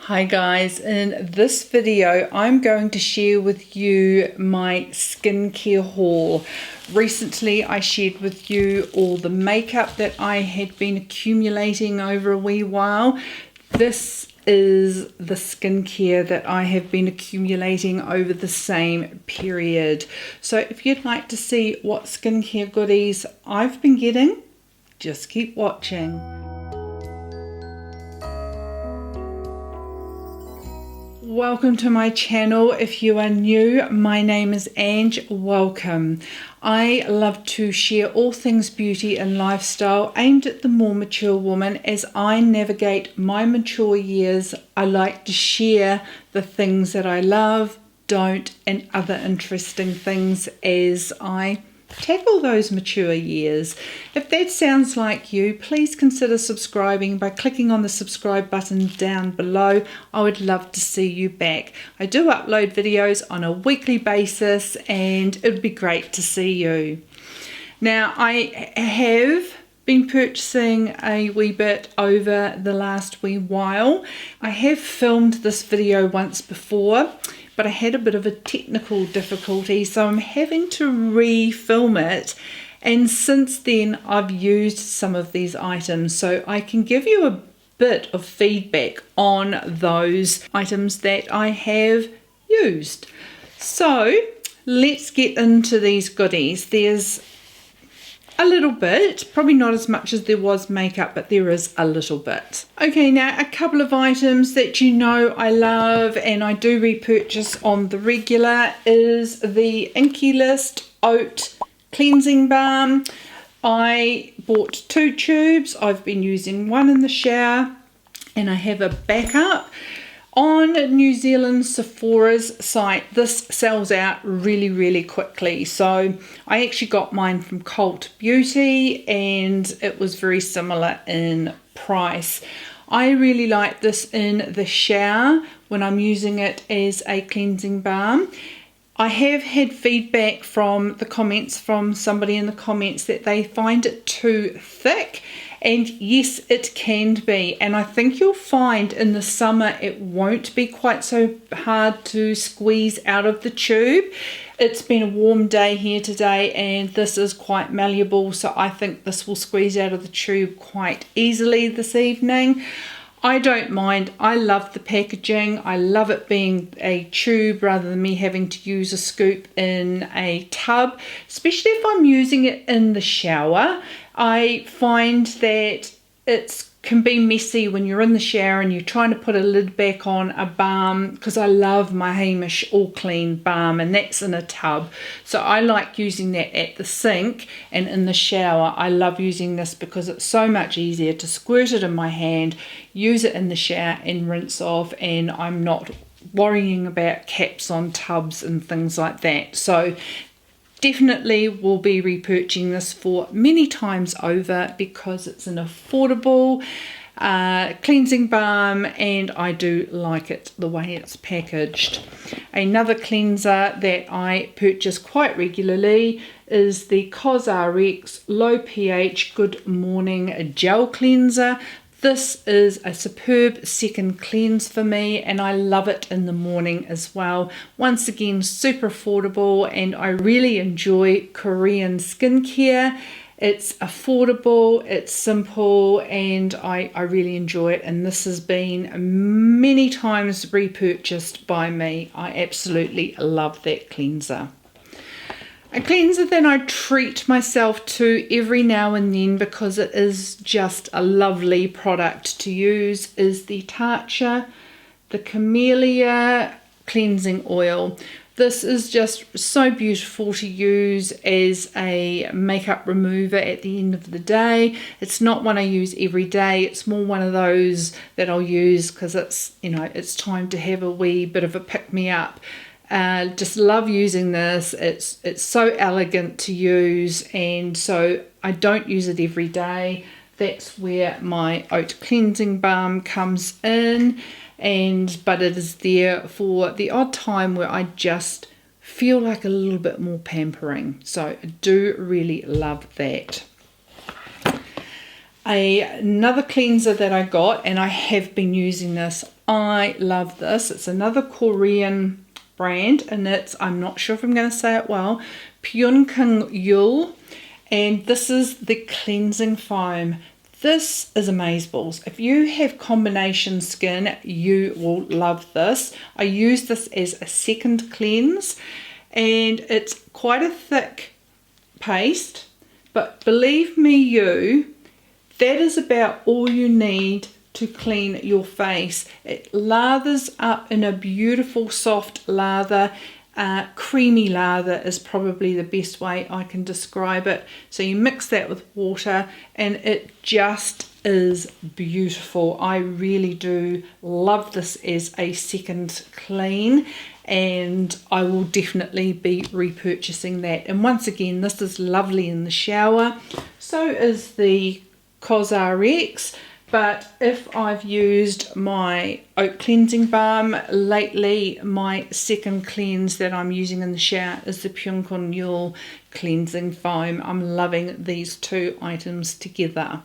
Hi guys, in this video I'm going to share with you my skincare haul. Recently I shared with you all the makeup that I had been accumulating over a wee while. This is the skincare that I have been accumulating over the same period. So if you'd like to see what skincare goodies I've been getting, just keep watching. Welcome to my channel. If you are new, my name is Ange. Welcome. I love to share all things beauty and lifestyle aimed at the more mature woman. As I navigate my mature years, I like to share the things that I love, don't, and other interesting things as I tackle those mature years. If that sounds like you, please consider subscribing by clicking on the subscribe button down below. I would love to see you back. I do upload videos on a weekly basis and it would be great to see you. Now, I have been purchasing a wee bit over the last wee while. I have filmed this video once before, but I had a bit of a technical difficulty, so I'm having to re-film it. And since then, I've used some of these items, so I can give you a bit of feedback on those items that I have used. So let's get into these goodies. There's a little bit, probably not as much as there was makeup, but there is a little bit. Okay, now a couple of items that you know I love and I do repurchase on the regular is the Inkey List Oat Cleansing Balm. I bought 2 tubes. I've been using one in the shower and I have a backup. On New Zealand Sephora's site, this sells out really quickly. So I actually got mine from Cult Beauty and it was very similar in price. I really like this in the shower when I'm using it as a cleansing balm. I have had feedback from the comments from somebody in the comments that they find it too thick. And yes, it can be, and I think you'll find in the summer it won't be quite so hard to squeeze out of the tube. It's been a warm day here today and this is quite malleable, so I think this will squeeze out of the tube quite easily this evening. I don't mind. I love the packaging. I love it being a tube rather than me having to use a scoop in a tub, especially if I'm using it in the shower. I find that it can be messy when you're in the shower and you're trying to put a lid back on a balm, because I love my Hamish All Clean balm and that's in a tub. So I like using that at the sink, and in the shower I love using this because it's so much easier to squirt it in my hand, use it in the shower and rinse off, and I'm not worrying about caps on tubs and things like that. So definitely will be repurchasing this for many times over because it's an affordable cleansing balm and I do like it the way it's packaged. Another cleanser that I purchase quite regularly is the Cosrx Low pH Good Morning Gel Cleanser. This is a superb second cleanse for me and I love it in the morning as well. Once again, super affordable, and I really enjoy Korean skincare. It's affordable, it's simple, and I really enjoy it, and this has been many times repurchased by me. I absolutely love that cleanser. A cleanser that I treat myself to every now and then because it is just a lovely product to use is the Teinte, the Camellia Cleansing Oil. This is just so beautiful to use as a makeup remover at the end of the day. It's not one I use every day. It's more one of those that I'll use because it's, you know, it's time to have a wee bit of a pick-me-up. Just love using this. It's so elegant to use, and so I don't use it every day. That's where my oat cleansing balm comes in, but it is there for the odd time where I just feel like a little bit more pampering. So I do really love that. Another cleanser that I got, and I have been using this. I love this. It's another Korean brand, and it's, I'm not sure if I'm going to say it well, Pyunkang, and this is the cleansing foam. This is amazeballs. If you have combination skin, you will love this. I use this as a second cleanse, and it's quite a thick paste, but believe me that is about all you need to clean your face. It lathers up in a beautiful soft lather. Creamy lather is probably the best way I can describe it. So you mix that with water and it just is beautiful. I really do love this as a second clean, and I will definitely be repurchasing that. And once again, this is lovely in the shower. So is the Cosrx. But if I've used my oat cleansing balm lately, my second cleanse that I'm using in the shower is the Pyunkang cleansing foam. I'm loving these two items together.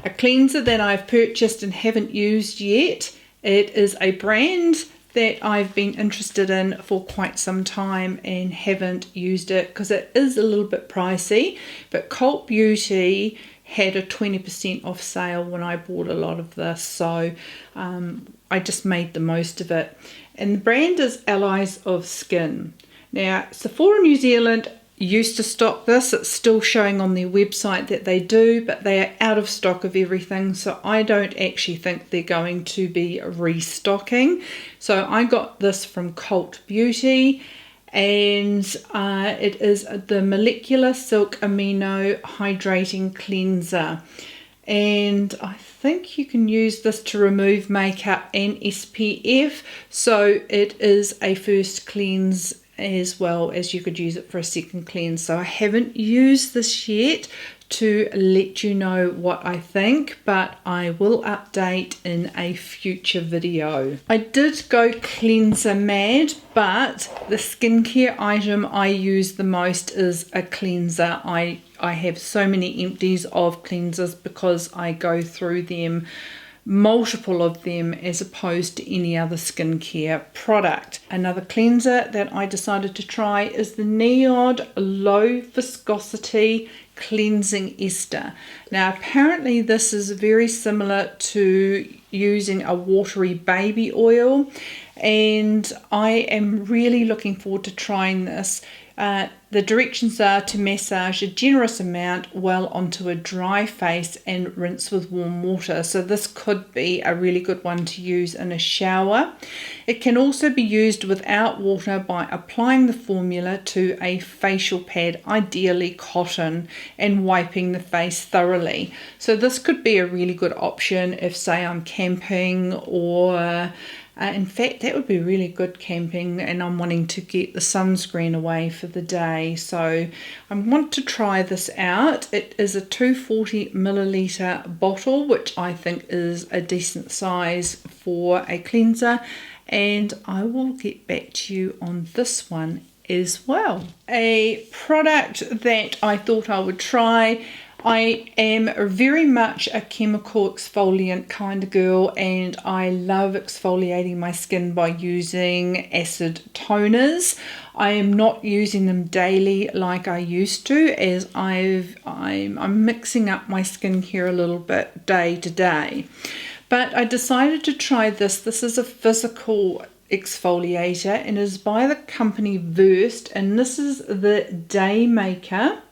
A cleanser that I've purchased and haven't used yet. It is a brand that I've been interested in for quite some time and haven't used it because it is a little bit pricey, but Cult Beauty had a 20% off sale when I bought a lot of this, so I just made the most of it. And the brand is Allies of Skin. Now, Sephora New Zealand used to stock this. It's still showing on their website that they do, but they are out of stock of everything, so I don't actually think they're going to be restocking. So I got this from Cult Beauty, and it is the Molecular Silk Amino Hydrating Cleanser, and I think you can use this to remove makeup and SPF, so it is a first cleanse as well as you could use it for a second cleanse. So I haven't used this yet to let you know what I think, but I will update in a future video. I did go cleanser mad, but the skincare item I use the most is a cleanser. I have so many empties of cleansers because I go through them, multiple of them, as opposed to any other skincare product. Another cleanser that I decided to try is the Niod Low Viscosity Cleansing Ester. Now apparently this is very similar to using a watery baby oil, and I am really looking forward to trying this. The directions are to massage a generous amount well onto a dry face and rinse with warm water. So this could be a really good one to use in a shower. It can also be used without water by applying the formula to a facial pad, ideally cotton, and wiping the face thoroughly. So this could be a really good option if, say, I'm camping, or in fact, that would be really good camping and I'm wanting to get the sunscreen away for the day. So I want to try this out. It is a 240 milliliter bottle, which I think is a decent size for a cleanser. And I will get back to you on this one as well. A product that I thought I would try. I am very much a chemical exfoliant kind of girl, and I love exfoliating my skin by using acid toners. I am not using them daily like I used to, as I'm mixing up my skincare a little bit day to day. But I decided to try this. This is a physical exfoliator and is by the company Versed, and this is the Day Maker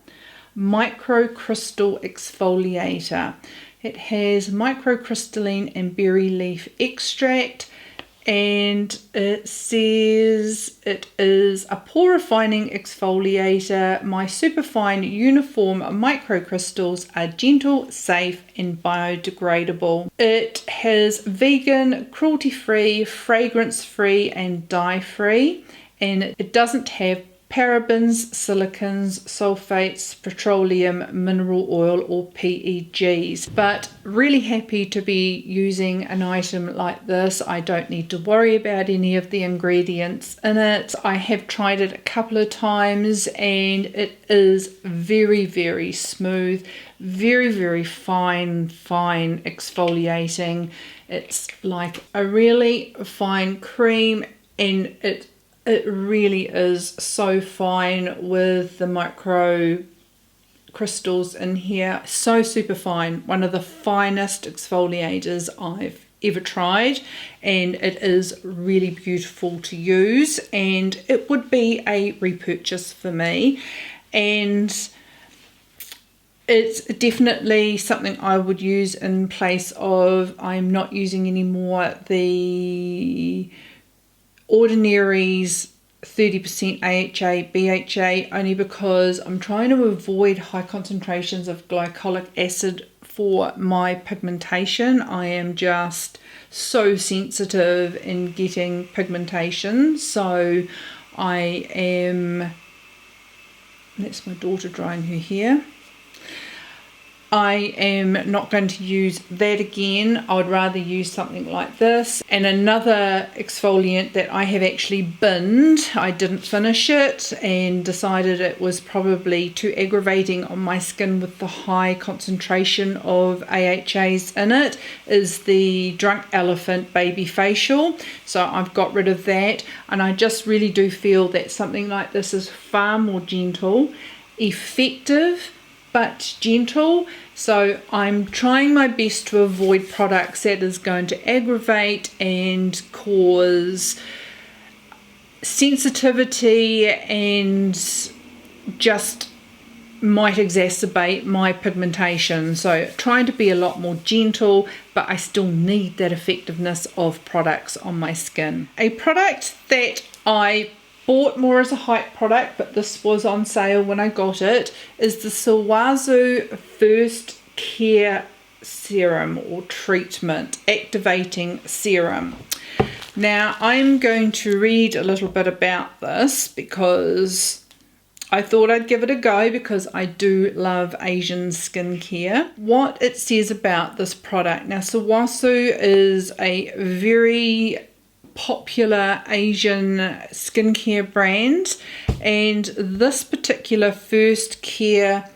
Microcrystal Exfoliator. It has microcrystalline and berry leaf extract, and it says it is a pore refining exfoliator. My superfine uniform microcrystals are gentle, safe and biodegradable. It has vegan, cruelty-free, fragrance-free and dye-free, and it doesn't have parabens, silicons, sulfates, petroleum, mineral oil or PEGs. But really happy to be using an item like this. I don't need to worry about any of the ingredients in it. I have tried it a couple of times and it is very, very smooth, very, very fine exfoliating. It's like a really fine cream, and it really is so fine with the micro crystals in here. So super fine. One of the finest exfoliators I've ever tried, and it is really beautiful to use, and it would be a repurchase for me. And it's definitely something I would use in place of, I'm not using anymore the Ordinary's 30% AHA, BHA, only because I'm trying to avoid high concentrations of glycolic acid for my pigmentation. I am just so sensitive in getting pigmentation, so I am, that's my daughter drying her hair. I am not going to use that again. I would rather use something like this. And another exfoliant that I have actually binned, I didn't finish it and decided it was probably too aggravating on my skin with the high concentration of AHAs in it, is the Drunk Elephant Baby Facial. So I've got rid of that, and I just really do feel that something like this is far more gentle, effective, but gentle. So I'm trying my best to avoid products that is going to aggravate and cause sensitivity and just might exacerbate my pigmentation. So trying to be a lot more gentle, but I still need that effectiveness of products on my skin. A product that I bought more as a hype product, but this was on sale when I got it, is the Sawazu First Care Serum or Treatment Activating Serum. Now I'm going to read a little bit about this because I thought I'd give it a go, because I do love Asian skincare. What it says about this product. Now Sawazu is a very popular Asian skincare brand, and this particular First Care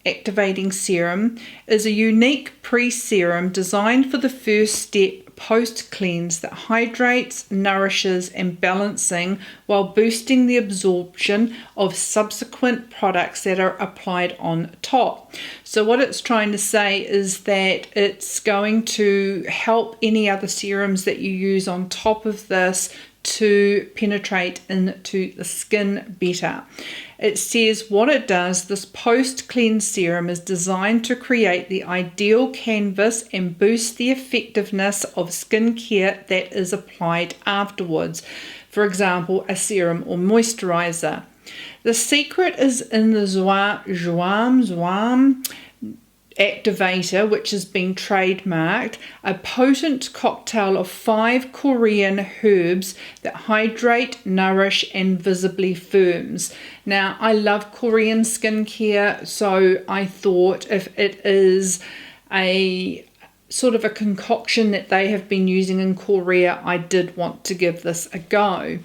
Activating Serum is a unique pre-serum designed for the first step post-cleanse that hydrates, nourishes and balancing while boosting the absorption of subsequent products that are applied on top. So what it's trying to say is that it's going to help any other serums that you use on top of this to penetrate into the skin better. It says what it does, this post-cleanse serum is designed to create the ideal canvas and boost the effectiveness of skincare that is applied afterwards. For example, a serum or moisturizer. The secret is in the Zhuam activator, which has been trademarked, a potent cocktail of 5 Korean herbs that hydrate, nourish and visibly firms. Now I love Korean skincare, so I thought if it is a sort of a concoction that they have been using in Korea, I did want to give this a go.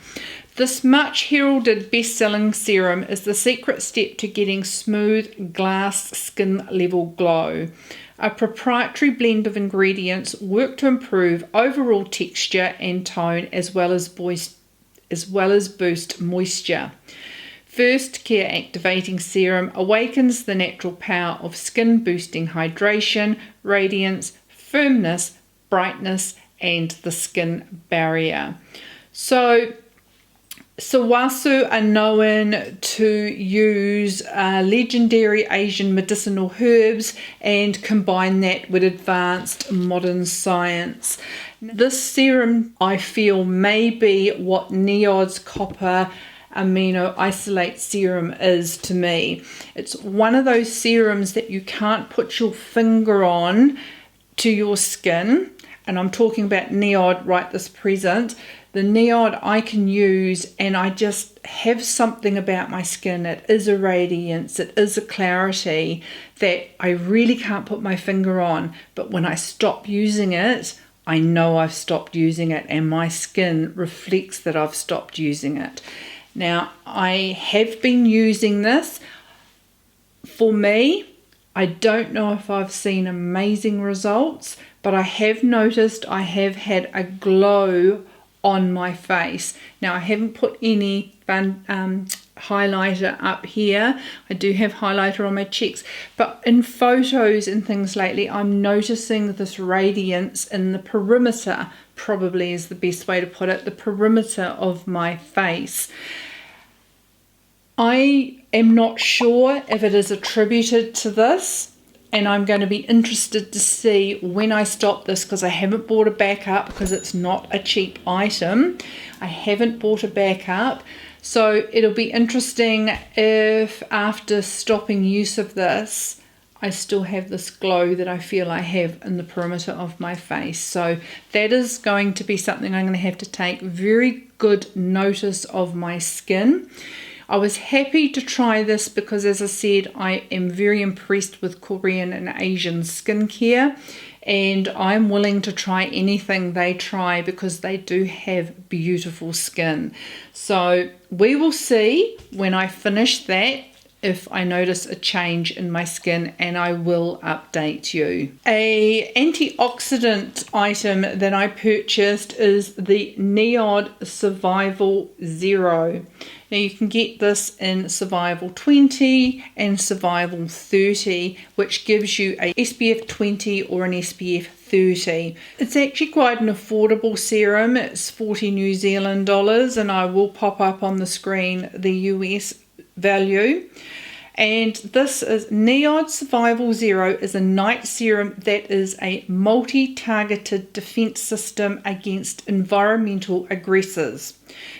This much heralded best-selling serum is the secret step to getting smooth glass skin level glow. A proprietary blend of ingredients work to improve overall texture and tone as well as boost moisture. First Care Activating Serum awakens the natural power of skin boosting hydration, radiance, firmness, brightness and the skin barrier. So Sawazu are known to use legendary Asian medicinal herbs and combine that with advanced modern science. This serum, I feel, may be what Niod's copper amino isolate serum is to me. It's one of those serums that you can't put your finger on to your skin and I'm talking about Niod right this present. The Niod I can use, and I just have something about my skin. It is a radiance, it is a clarity that I really can't put my finger on. But when I stop using it, I know I've stopped using it, and my skin reflects that I've stopped using it. Now, I have been using this. For me, I don't know if I've seen amazing results, but I have noticed I have had a glow on my face. Now, I haven't put any highlighter up here. I do have highlighter on my cheeks, but in photos and things lately, I'm noticing this radiance in the perimeter, probably is the best way to put it, the perimeter of my face. I am not sure if it is attributed to this, and I'm going to be interested to see when I stop this, because I haven't bought it back up because it's not a cheap item. I haven't bought it back up. So it'll be interesting if after stopping use of this, I still have this glow that I feel I have in the perimeter of my face. So that is going to be something I'm going to have to take very good notice of my skin. I was happy to try this because, as I said, I am very impressed with Korean and Asian skincare, and I'm willing to try anything they try because they do have beautiful skin. So we will see when I finish that if I notice a change in my skin, and I will update you. A antioxidant item that I purchased is the Niod Survival Zero. Now you can get this in Survival 20 and Survival 30, which gives you a SPF 20 or an SPF 30. It's actually quite an affordable serum. It's 40 New Zealand dollars, and I will pop up on the screen the US value. And this is Niod Survival Zero, is a night serum that is a multi-targeted defense system against environmental aggressors.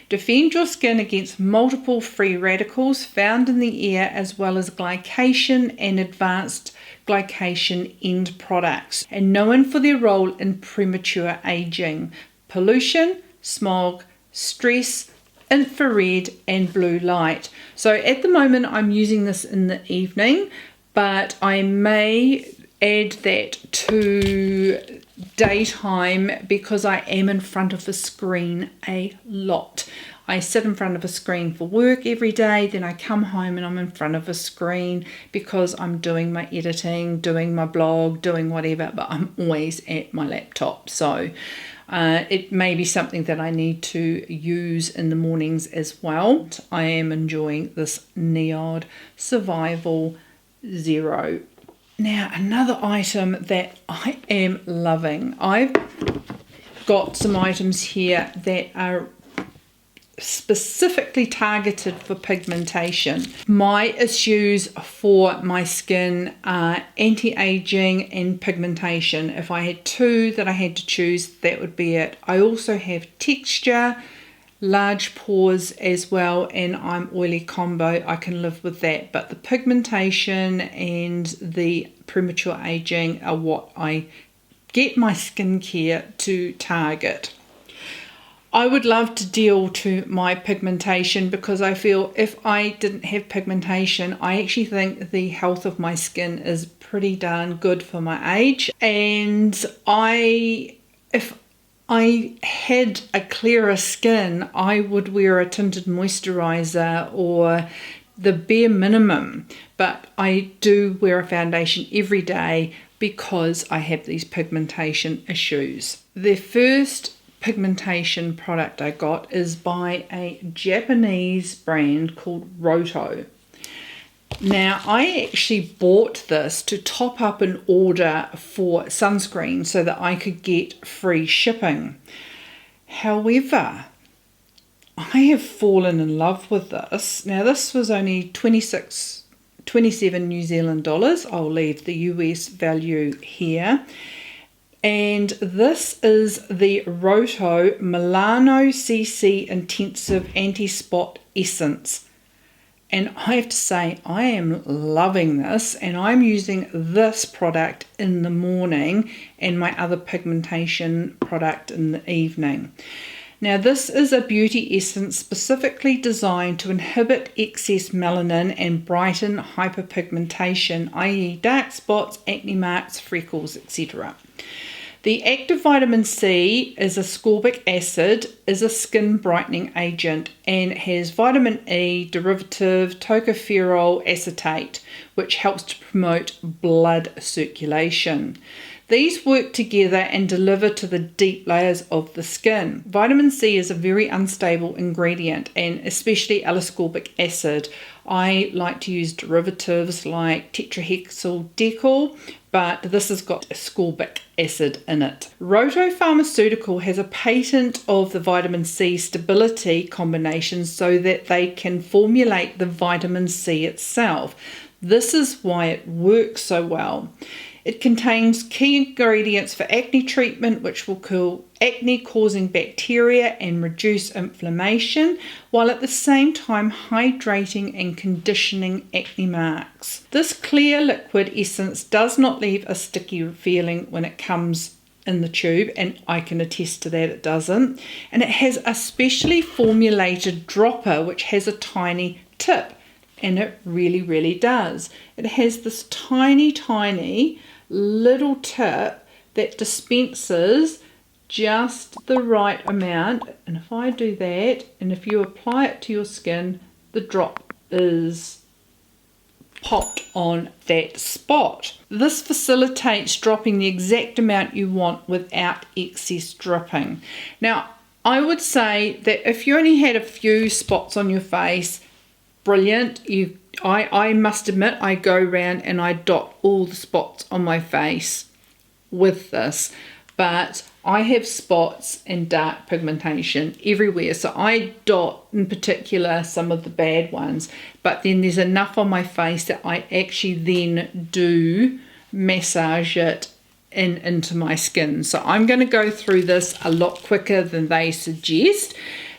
Defend your skin against multiple free radicals found in the air, as well as glycation and advanced glycation end products, and known for their role in premature aging, pollution, smog, stress, infrared and blue light. So at the moment I'm using this in the evening, but I may add that to daytime because I am in front of a screen a lot. I sit in front of a screen for work every day, then I come home and I'm in front of a screen because I'm doing my editing, doing my blog, doing whatever, but I'm always at my laptop. So it may be something that I need to use in the mornings as well. I am enjoying this Niod Survival Zero. Now, another item that I am loving. I've got some items here that are specifically targeted for pigmentation. My issues for my skin are anti-aging and pigmentation. If I had two that I had to choose, that would be it. I also have texture, large pores as well, and I'm oily combo. I can live with that, but the pigmentation and the premature aging are what I get my skincare to target. I would love to deal to my pigmentation because I feel if I didn't have pigmentation, I actually think the health of my skin is pretty darn good for my age. And if I had a clearer skin, I would wear a tinted moisturizer or the bare minimum. But I do wear a foundation every day because I have these pigmentation issues. The first pigmentation product I got is by a Japanese brand called Roto. Now, I actually bought this to top up an order for sunscreen so that I could get free shipping. However, I have fallen in love with this. Now, this was only 27 New Zealand dollars. I'll leave the US value here. And this is the Roto Milano CC Intensive Anti-Spot Essence. And I have to say, I am loving this, and I'm using this product in the morning and my other pigmentation product in the evening. Now, this is a beauty essence specifically designed to inhibit excess melanin and brighten hyperpigmentation, i.e. dark spots, acne marks, freckles, etc. The active vitamin C is ascorbic acid, is a skin brightening agent, and has vitamin E derivative tocopherol acetate, which helps to promote blood circulation. These work together and deliver to the deep layers of the skin. Vitamin C is a very unstable ingredient, and especially L-ascorbic acid. I like to use derivatives like tetrahexyl decyl, but this has got ascorbic acid in it. Roto Pharmaceutical has a patent of the vitamin C stability combination so that they can formulate the vitamin C itself. This is why it works so well. It contains key ingredients for acne treatment, which will kill acne-causing bacteria and reduce inflammation, while at the same time hydrating and conditioning acne marks. This clear liquid essence does not leave a sticky feeling when it comes in the tube, and I can attest to that it doesn't. And it has a specially formulated dropper, which has a tiny tip, and it really does. It has this tiny little tip that dispenses just the right amount, and if I do that, and if you apply it to your skin, the drop is popped on that spot. This facilitates dropping the exact amount you want without excess dripping. Now, I would say that if you only had a few spots on your face, brilliant. I must admit, I go around and I dot all the spots on my face with this, but I have spots and dark pigmentation everywhere, so I dot in particular some of the bad ones, but then there's enough on my face that I actually then do massage it into my skin. So I'm going to go through this a lot quicker than they suggest,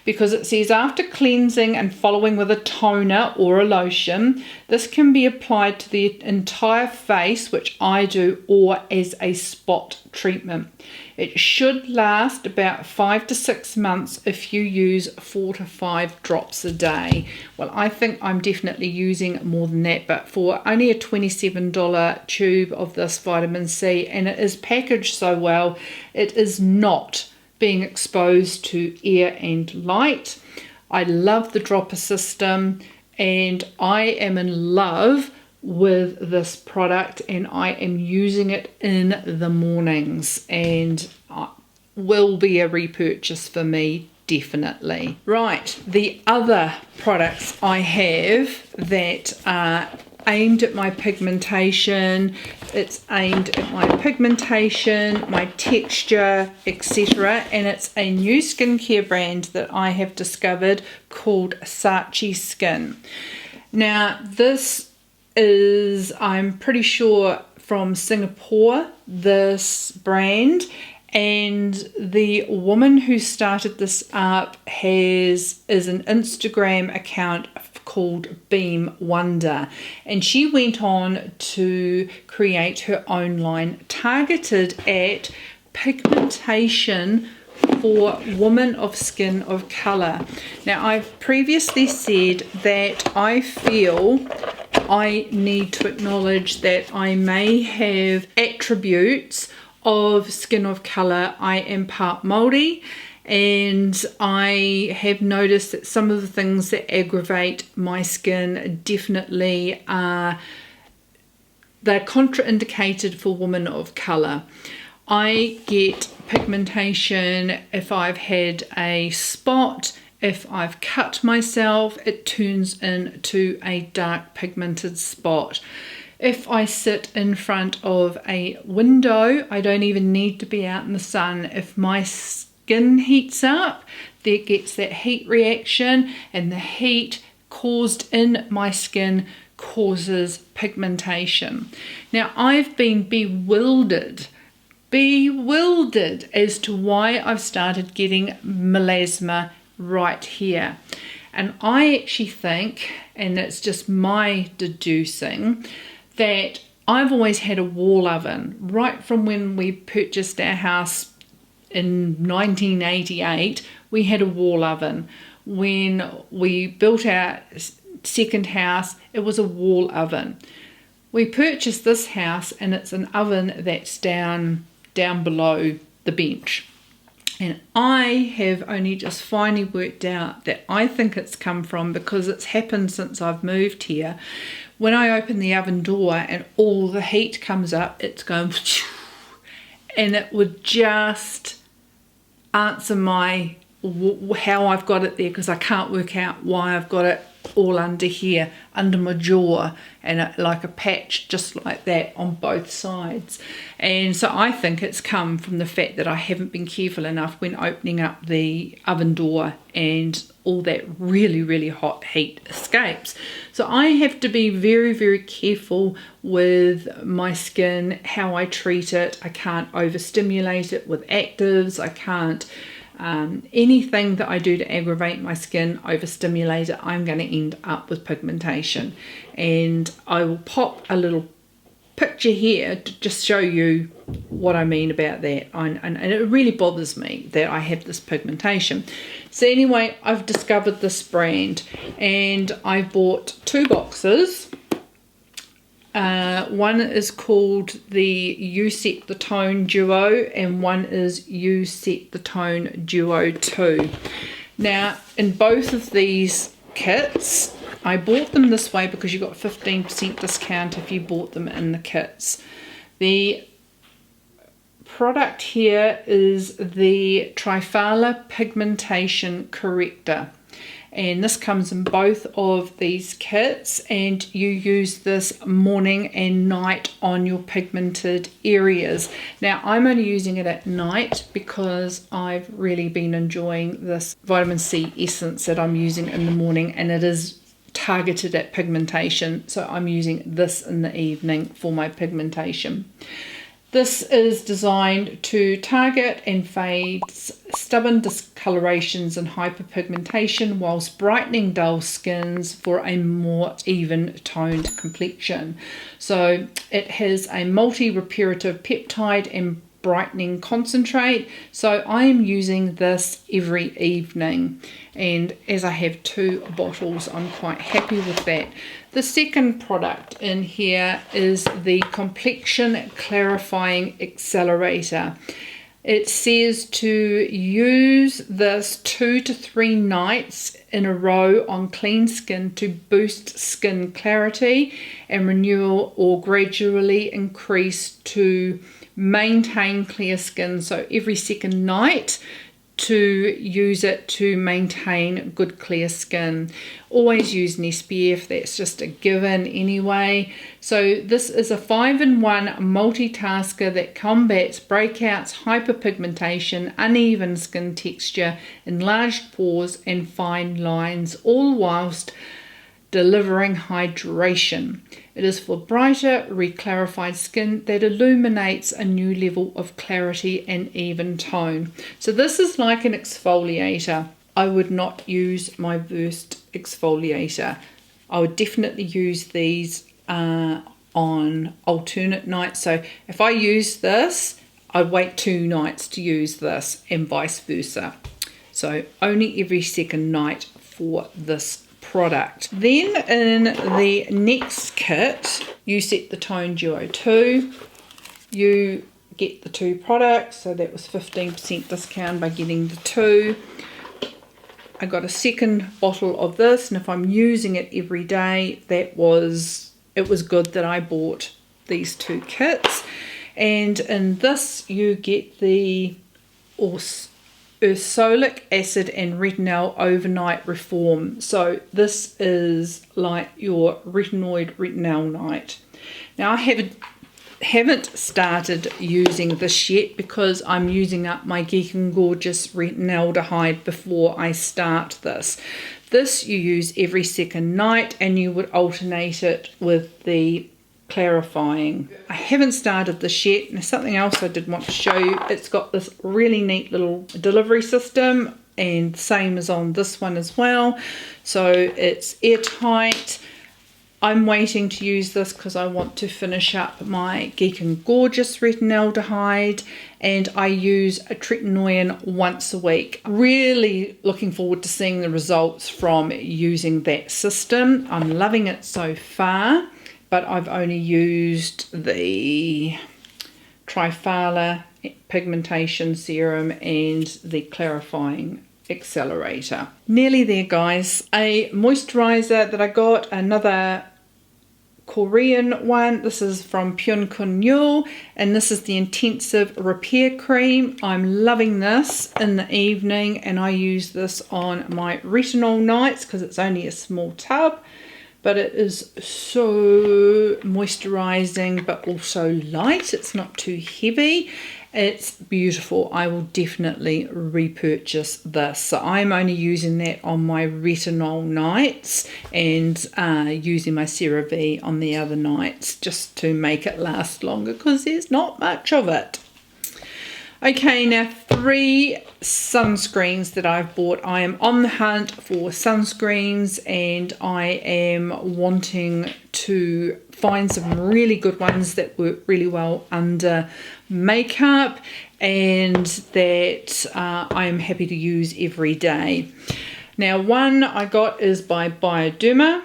because it says after cleansing and following with a toner or a lotion, this can be applied to the entire face, which I do, or as a spot treatment. It should last about 5 to 6 months if you use 4 to 5 drops a day. Well, I think I'm definitely using more than that, but for only a $27 tube of this vitamin C, and it is packaged so well, it is not being exposed to air and light. I love the dropper system, and I am in love with this product, and I am using it in the mornings, and will be a repurchase for me, definitely. Right, the other products I have that are aimed at my pigmentation, it's aimed at my pigmentation, my texture, etc. And it's a new skincare brand that I have discovered called Sachi Skin. Now, this is, I'm pretty sure, from Singapore, this brand, and the woman who started this up is an Instagram account called Beam Wonder, and she went on to create her own line targeted at pigmentation for women of skin of color. Now, I've previously said that I feel I need to acknowledge that I may have attributes of skin of color. I am part Māori, and I have noticed that some of the things that aggravate my skin definitely are, they're contraindicated for women of colour. I get pigmentation if I've had a spot, if I've cut myself, it turns into a dark pigmented spot. If I sit in front of a window, I don't even need to be out in the sun. If my skin heats up, there gets that heat reaction, and the heat caused in my skin causes pigmentation. Now, I've been bewildered as to why I've started getting melasma right here. And I actually think, and it's just my deducing, that I've always had a wall oven. Right from when we purchased our house in 1988, we had a wall oven. When we built our second house, it was a wall oven. We purchased this house and it's an oven that's down below the bench. And I have only just finally worked out that I think it's come from, because it's happened since I've moved here. When I open the oven door and all the heat comes up, it's going, and it would just answer my how I've got it there, because I can't work out why I've got it all under here, under my jaw, and like a patch just like that on both sides. And so I think it's come from the fact that I haven't been careful enough when opening up the oven door and all that really hot heat escapes. So I have to be very careful with my skin, how I treat it. I can't overstimulate it with actives. I can't anything that I do to aggravate my skin, overstimulate it, I'm going to end up with pigmentation. And I will pop a little picture here to just show you what I mean about that. And it really bothers me that I have this pigmentation. So anyway, I've discovered this brand and I bought 2 boxes. One is called the You Set the Tone Duo, and one is You Set the Tone Duo 2. Now, in both of these kits, I bought them this way because you got 15% discount if you bought them in the kits. The product here is the Trifala Pigmentation Corrector. And this comes in both of these kits, and you use this morning and night on your pigmented areas. Now I'm only using it at night because I've really been enjoying this vitamin C essence that I'm using in the morning, and it is targeted at pigmentation, so I'm using this in the evening for my pigmentation. This is designed to target and fade stubborn discolorations and hyperpigmentation whilst brightening dull skins for a more even toned complexion. So it has a multi-reparative peptide and brightening concentrate. So I am using this every evening, and as I have 2 bottles, I'm quite happy with that. The second product in here is the Complexion Clarifying Accelerator. It says to use this 2 to 3 nights in a row on clean skin to boost skin clarity and renewal, or gradually increase to maintain clear skin. So every second night to use it to maintain good clear skin. Always use an SPF, that's just a given anyway. So this is a 5-in-1 multitasker that combats breakouts, hyperpigmentation, uneven skin texture, enlarged pores and fine lines, all whilst delivering hydration. It is for brighter, reclarified skin that illuminates a new level of clarity and even tone. So this is like an exfoliator. I would not use my Versed exfoliator. I would definitely use these on alternate nights. So if I use this, I'd wait 2 nights to use this, and vice versa. So only every second night for this product. Then in the next kit, You Set the Tone Duo 2, you get the 2 products, so that was 15% discount by getting the 2. I got a second bottle of this, and if I'm using it every day, it was good that I bought these 2 kits. And in this you get the Ursolic Acid and Retinol Overnight Reform. So this is like your retinol night. Now I haven't started using this yet because I'm using up my Geek and Gorgeous retinaldehyde before I start this. This you use every second night, and you would alternate it with the clarifying. I haven't started this yet. And there's something else I did want to show you. It's got this really neat little delivery system. and same as on this one as well. So it's airtight. I'm waiting to use this because I want to finish up my Geek and Gorgeous retinaldehyde, and I use a tretinoin once a week. Really looking forward to seeing the results from using that system. I'm loving it so far, but I've only used the Triphala Pigmentation Serum and the Clarifying Accelerator. Nearly there, guys. A moisturizer that I got, another Korean one. This is from Pyunkang, and this is the Intensive Repair Cream. I'm loving this in the evening, and I use this on my retinol nights because it's only a small tub, but it is so moisturizing but also light. It's not too heavy. It's beautiful. I will definitely repurchase this. So I'm only using that on my retinol nights and using my CeraVe on the other nights just to make it last longer because there's not much of it. Okay, now 3 sunscreens that I've bought. I am on the hunt for sunscreens, and I am wanting to find some really good ones that work really well under makeup and that I am happy to use every day. Now, one I got is by Biore.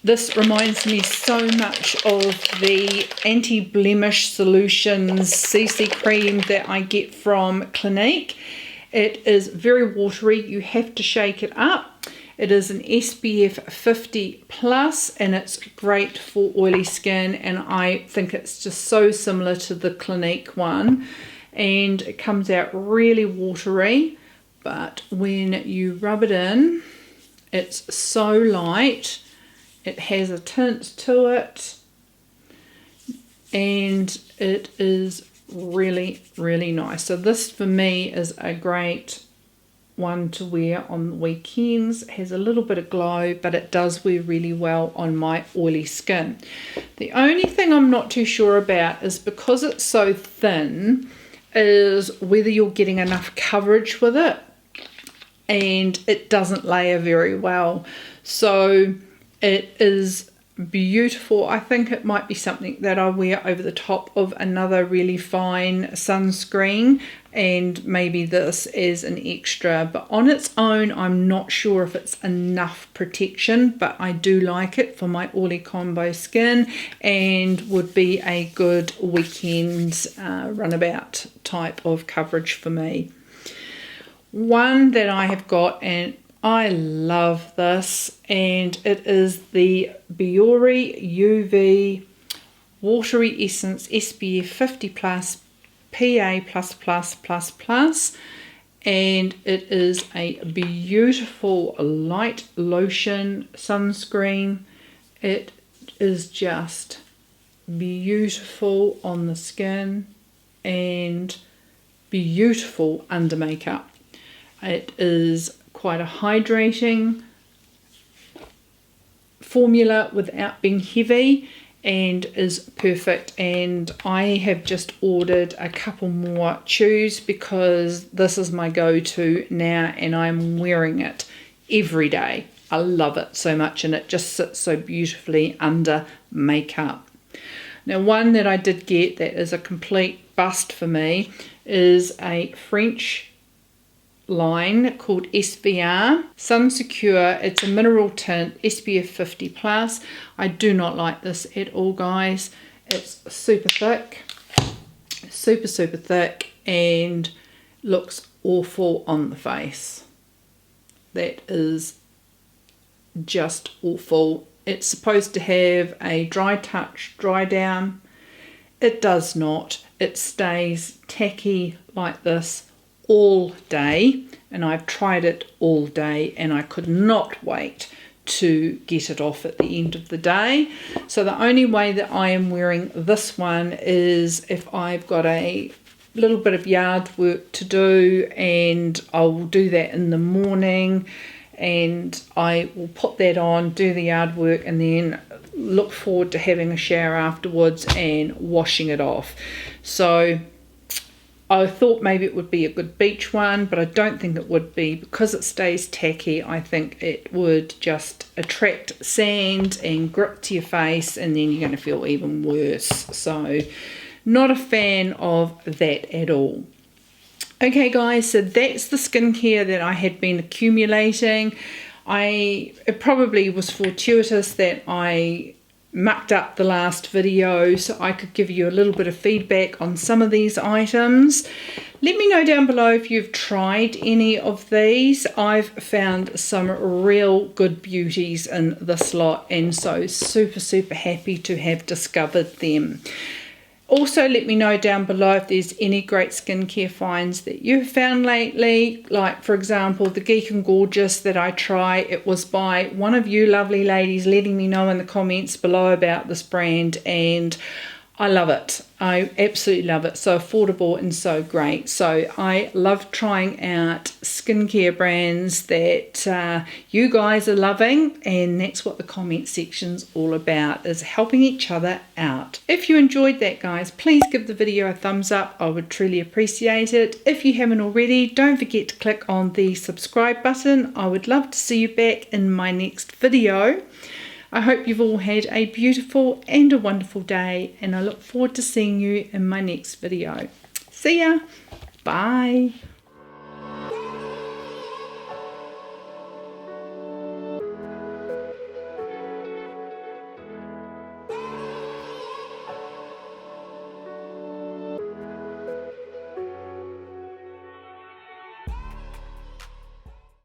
This reminds me so much of the anti-blemish solutions CC cream that I get from Clinique. It is very watery. You have to shake it up. It is an SPF 50 plus, and it's great for oily skin, and I think it's just so similar to the Clinique one, and it comes out really watery, but when you rub it in, it's so light. It has a tint to it, and it is really, really nice. So this for me is a great one to wear on the weekends. It has a little bit of glow, but it does wear really well on my oily skin. The only thing I'm not too sure about is because it's so thin, is whether you're getting enough coverage with it, and it doesn't layer very well. So it is beautiful. I think it might be something that I wear over the top of another really fine sunscreen, and maybe this as an extra, but on its own I'm not sure if it's enough protection, but I do like it for my oily combo skin and would be a good weekend runabout type of coverage for me. One that I have got, and I love this, and it is the Biore UV Watery Essence SPF 50 plus PA++++, and it is a beautiful light lotion sunscreen. It is just beautiful on the skin and beautiful under makeup. It is quite a hydrating formula without being heavy, and is perfect. And I have just ordered a couple more tubes because this is my go-to now, and I'm wearing it every day. I love it so much, and it just sits so beautifully under makeup. Now, one that I did get that is a complete bust for me is a French line called SVR Sun Secure. It's a mineral tint SPF 50 plus. I do not like this at all, guys. It's super thick, super thick, and looks awful on the face. That is just awful. It's supposed to have a dry touch, dry down. It does not. It stays tacky like this all day, and I've tried it all day, and I could not wait to get it off at the end of the day. So the only way that I am wearing this one is if I've got a little bit of yard work to do, and I will do that in the morning, and I will put that on, do the yard work, and then look forward to having a shower afterwards and washing it off. So I thought maybe it would be a good beach one, but I don't think it would be because it stays tacky. I think it would just attract sand and grit to your face, and then you're going to feel even worse. So not a fan of that at all. Okay guys, so that's the skincare that I had been accumulating. It probably was fortuitous that I mucked up the last video so I could give you a little bit of feedback on some of these items. Let me know down below if you've tried any of these. I've found some real good beauties in this lot, and so super happy to have discovered them. Also, let me know down below if there's any great skincare finds that you've found lately. Like, for example, the Geek and Gorgeous that I try. It was by one of you lovely ladies letting me know in the comments below about this brand, and I love it. I absolutely love it. So affordable and so great. So I love trying out skincare brands that you guys are loving, and that's what the comment section's all about, is helping each other out. If you enjoyed that, guys, please give the video a thumbs up. I would truly appreciate it. If you haven't already, don't forget to click on the subscribe button. I would love to see you back in my next video. I hope you've all had a beautiful and a wonderful day, and I look forward to seeing you in my next video. See ya. Bye.